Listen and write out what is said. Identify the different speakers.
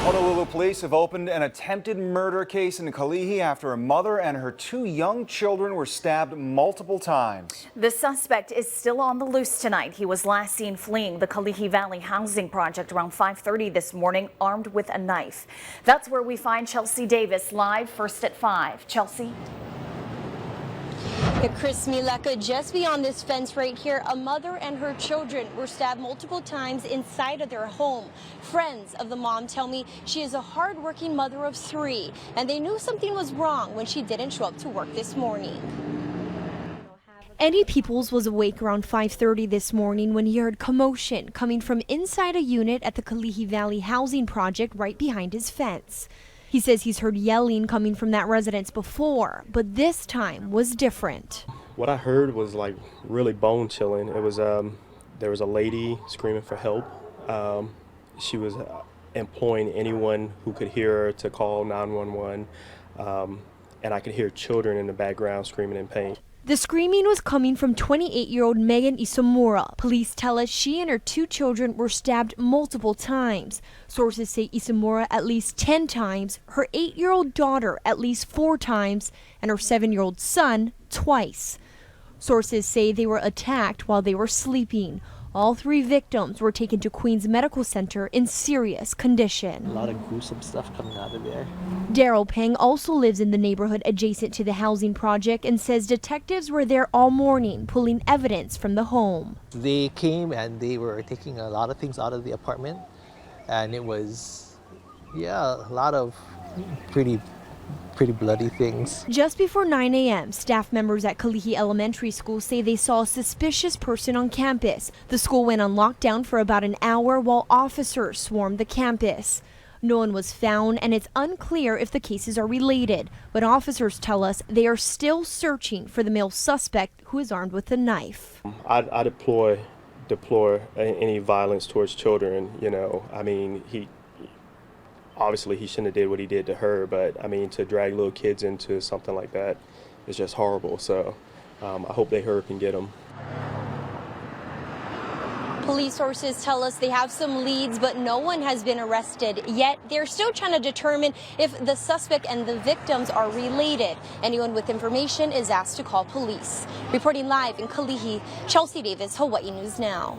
Speaker 1: Honolulu police have opened an attempted murder case in Kalihi after a mother and her 2 young children were stabbed multiple times.
Speaker 2: The suspect is still on the loose tonight. He was last seen fleeing the Kalihi Valley housing project around 5:30 this morning, armed with a knife. That's where we find Chelsea Davis live first at 5. Chelsea.
Speaker 3: Chris Mileka, just beyond this fence right here, a mother and her children were stabbed multiple times inside of their home. Friends of the mom tell me she is a hardworking mother of 3, and they knew something was wrong when she didn't show up to work this morning.
Speaker 4: Eddie Peoples was awake around 5:30 this morning when he heard commotion coming from inside a unit at the Kalihi Valley housing project right behind his fence. He says he's heard yelling coming from that residence before, but this time was different.
Speaker 5: What I heard was like really bone chilling. It was there was a lady screaming for help. She was employing anyone who could hear her to call 911, and I could hear children in the background screaming in pain.
Speaker 4: The screaming was coming from 28-year-old Megan Isomura. Police tell us she and her 2 children were stabbed multiple times. Sources say Isomura at least 10 times, her 8-year-old daughter at least 4 times, and her 7-year-old son twice. Sources say they were attacked while they were sleeping. All 3 victims were taken to Queens Medical Center in serious condition.
Speaker 6: A lot of gruesome stuff coming out of there.
Speaker 4: Daryl Peng also lives in the neighborhood adjacent to the housing project and says detectives were there all morning pulling evidence from the home.
Speaker 6: They came and they were taking a lot of things out of the apartment, and it was, a lot of pretty bloody things.
Speaker 4: Just before 9 a.m., staff members at Kalihi Elementary School say they saw a suspicious person on campus. The school went on lockdown for about an hour while officers swarmed the campus. No one was found, and it's unclear if the cases are related, but officers tell us they are still searching for the male suspect who is armed with a knife.
Speaker 5: I deplore any violence towards children. I mean, obviously he shouldn't have did what he did to her, but I mean, to drag little kids into something like that is just horrible. So I hope they hurry up and get him.
Speaker 3: Police sources tell us they have some leads, but no one has been arrested yet. They're still trying to determine if the suspect and the victims are related. Anyone with information is asked to call police. Reporting live in Kalihi, Chelsea Davis, Hawaii News Now.